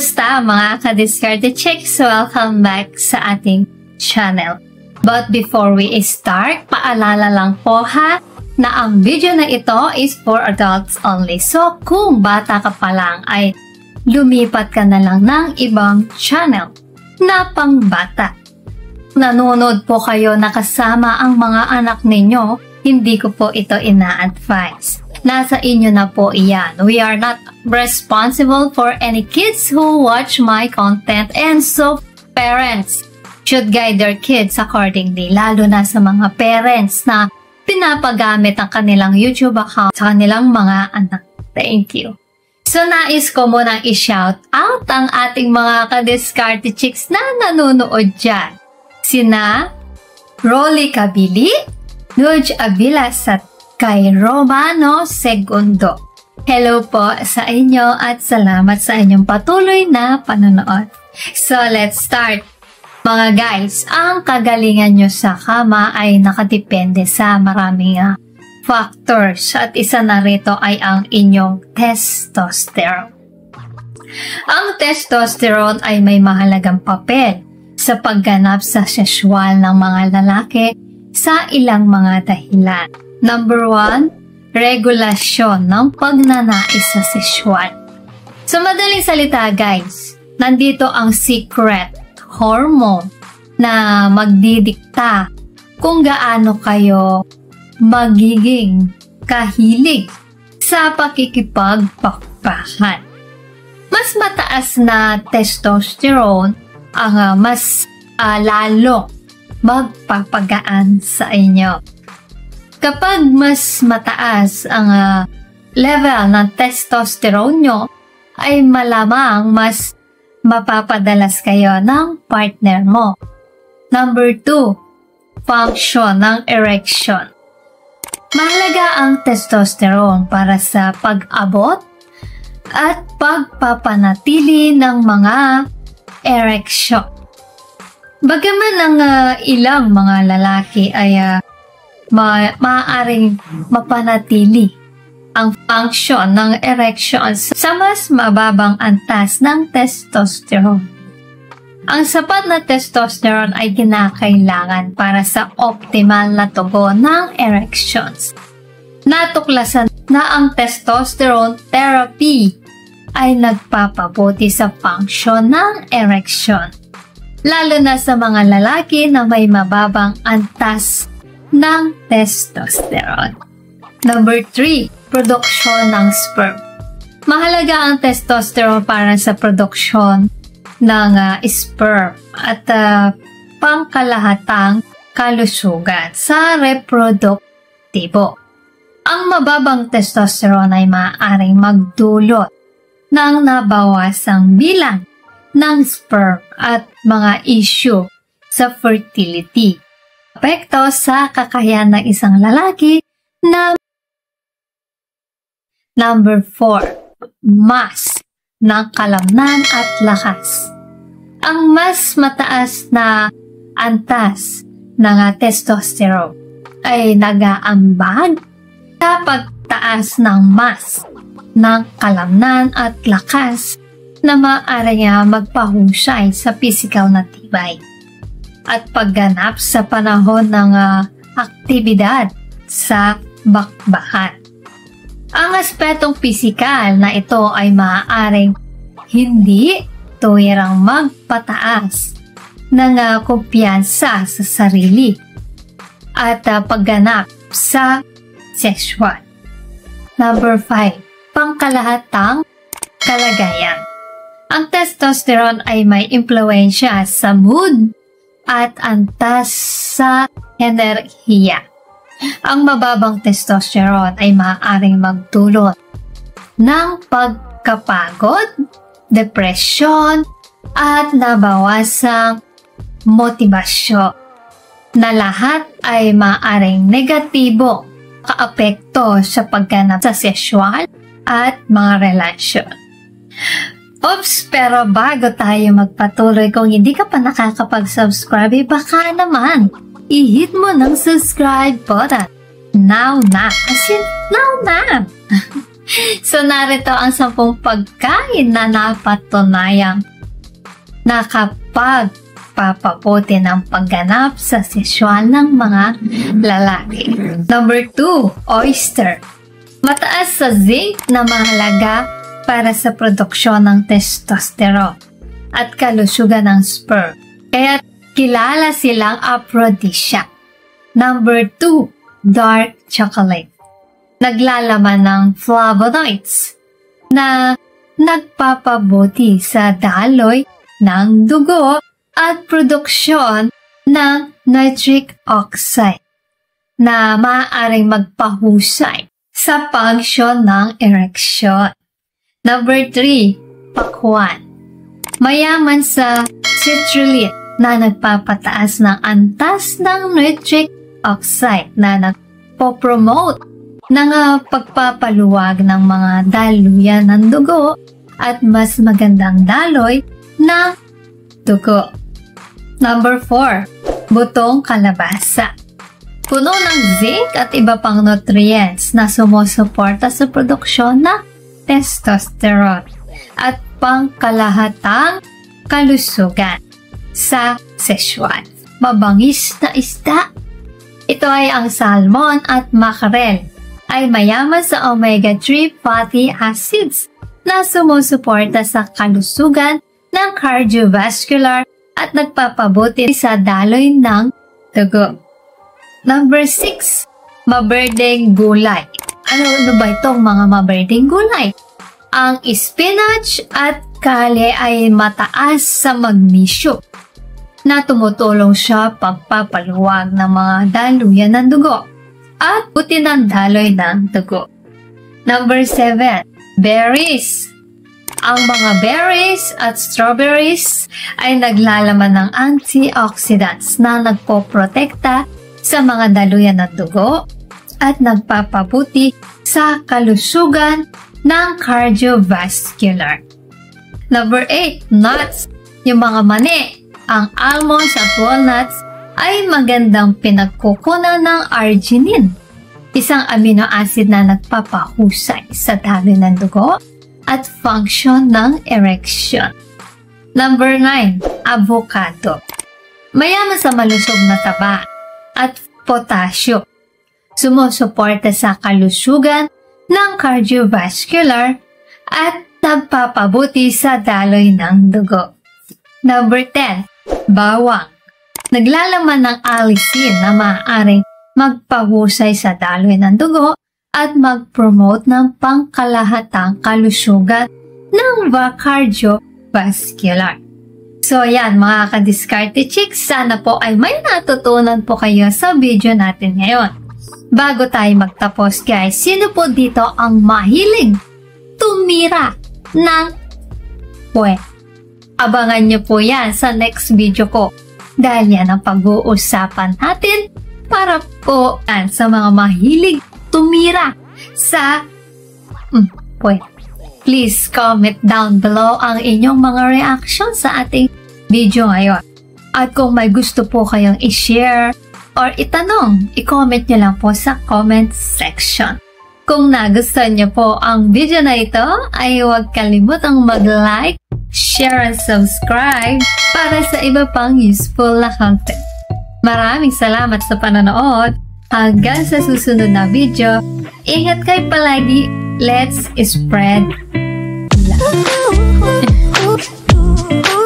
Kamusta mga ka-Diskarte Chicks? Welcome back sa ating channel. But before we start, paalala lang po ha, na ang video na ito is for adults only. So kung bata ka pa lang ay lumipat ka na lang ng ibang channel na pangbata. Nanonood po kayo nakasama ang mga anak ninyo, hindi ko po ito ina-advise. Nasa inyo na po iyan. We are not responsible for any kids who watch my content, and so parents should guide their kids accordingly, lalo na sa mga parents na pinapagamit ang kanilang YouTube account sa kanilang mga anak. Thank you. So nais ko munang i-shout out ang ating mga ka-Diskarte Chicks na nanonood dyan. Sina Rolly Kabili, Nuj Avilas at kay Romano Segundo. Hello po sa inyo at salamat sa inyong patuloy na panonood. So let's start. Mga guys, ang kagalingan nyo sa kama ay nakadepende sa maraming factors at isa na rito ay ang inyong testosterone. Ang testosterone ay may mahalagang papel sa pagganap sa sexual ng mga lalaki sa ilang mga dahilan. Number 1, regulasyon ng pagnanais sa sexual. Sa madaling salita guys, nandito ang secret hormone na magdidikta kung gaano kayo magiging kahilig sa pakikipagpakbakan. Mas mataas na testosterone ang mas lalo magpapagaan sa inyo. Kapag mas mataas ang level ng testosterone nyo, ay malamang mas mapapadalas kayo ng partner mo. Number 2, function ng erection. Mahalaga ang testosterone para sa pag-abot at pagpapanatili ng mga erection. Bagaman ang ilang mga lalaki ay maaaring mapanatili ang function ng erection sa mas mababang antas ng testosterone. Ang sapat na testosterone ay kinakailangan para sa optimal na tugon ng erections. Natuklasan na ang testosterone therapy ay nagpapabuti sa function ng erection, lalo na sa mga lalaki na may mababang antas ng testosterone. Number 3, produksyon ng sperm. Mahalaga ang testosterone para sa produksyon ng sperm at pangkalahatang kalusugan sa reproduktibo. Ang mababang testosterone ay maaaring magdulot ng nabawasang bilang ng sperm at mga issue sa fertility. Epekto sa kakayahan ng isang lalaki na Number 4, mass ng kalamnan at lakas. Ang mas mataas na antas ng testosterone ay nag-aambag sa pagtaas ng mass ng kalamnan at lakas na maaari magpahusay sa pisikal na tibay at pagganap sa panahon ng aktibidad sa bakbakan. Ang aspetong pisikal na ito ay maaaring hindi tuwirang magpataas ng kumpiyansa sa sarili at pagganap sa sexual. Number 5, pangkalahatang kalagayan. Ang testosterone ay may impluwensya sa mood at antas sa enerhiya. Ang mababang testosterone ay maaaring magdulot ng pagkapagod, depresyon, at nabawasang motibasyon, na lahat ay maaaring negatibo kaapekto sa pagganap sa sexual at mga relasyon. Oops, pero bago tayo magpatuloy, kung hindi ka pa nakakapag-subscribe, baka naman i-hit mo ng subscribe button. Now na! As in, now na! So, narito ang 10 pagkain na napatunayang nakapagpapabuti ng pagganap sa sexual ng mga lalaki. Number 2, oyster. Mataas sa zinc na mahalaga para sa produksyon ng testosterone at kalusugan ng sperm. Kaya kilala silang aphrodisiac. Number 2, dark chocolate. Naglalaman ng flavonoids na nagpapabuti sa daloy ng dugo at produksyon ng nitric oxide na maaaring magpahusay sa function ng erection. Number 3, pakwan. Mayaman sa citrulline na nagpapataas ng antas ng nitric oxide na nagpo-promote ng pagpapaluwag ng mga daluyan ng dugo at mas magandang daloy ng dugo. Number 4, butong kalabasa. Puno ng zinc at iba pang nutrients na sumusuporta sa produksyon ng testosterone at pangkalahatang kalusugan sa sexual. Mabangis na isda. Ito ay ang salmon at mackerel ay mayaman sa omega-3 fatty acids na sumusuporta sa kalusugan ng cardiovascular at nagpapabuti sa daloy ng dugo. Number 6, maberdeng gulay. Ano ba itong mga maberdeng gulay? Ang spinach at kale ay mataas sa magnesium na tumutulong siya pagpapaluwag ng mga daluyan ng dugo at buti ng daloy ng dugo. Number 7, berries. Ang mga berries at strawberries ay naglalaman ng antioxidants na nagpoprotekta sa mga daluyan ng dugo at nagpapabuti sa kalusugan ng cardiovascular. Number 8, nuts. Yung mga mani, ang almonds at walnuts ay magandang pinagkukunan ng arginine, isang amino acid na nagpapahusay sa daloy ng dugo at function ng erection. Number 9, avocado. Mayaman sa malusog na taba at potassium. Sumusuporta sa kalusugan ng cardiovascular at nagpapabuti sa daloy ng dugo. Number 10, bawang. Naglalaman ng allicin na maaaring magpahusay sa daloy ng dugo at mag-promote ng pangkalahatang kalusugan ng cardiovascular. So ayan mga ka-diskarte chicks, sana po ay may natutunan po kayo sa video natin ngayon. Bago tayo magtapos guys, sino po dito ang mahilig tumira ng puwet? Abangan nyo po yan sa next video ko. Dahil yan ang pag-uusapan natin para po sa mga mahilig tumira sa puwet. Please comment down below ang inyong mga reaction sa ating video ngayon. At kung may gusto po kayong i-share or itanong, i-comment nyo lang po sa comment section. Kung nagustuhan nyo po ang video na ito, ay huwag kalimutang mag-like, share and subscribe para sa iba pang useful na content. Maraming salamat sa panonood. Hanggang sa susunod na video, ingat kayo palagi. Let's spread love.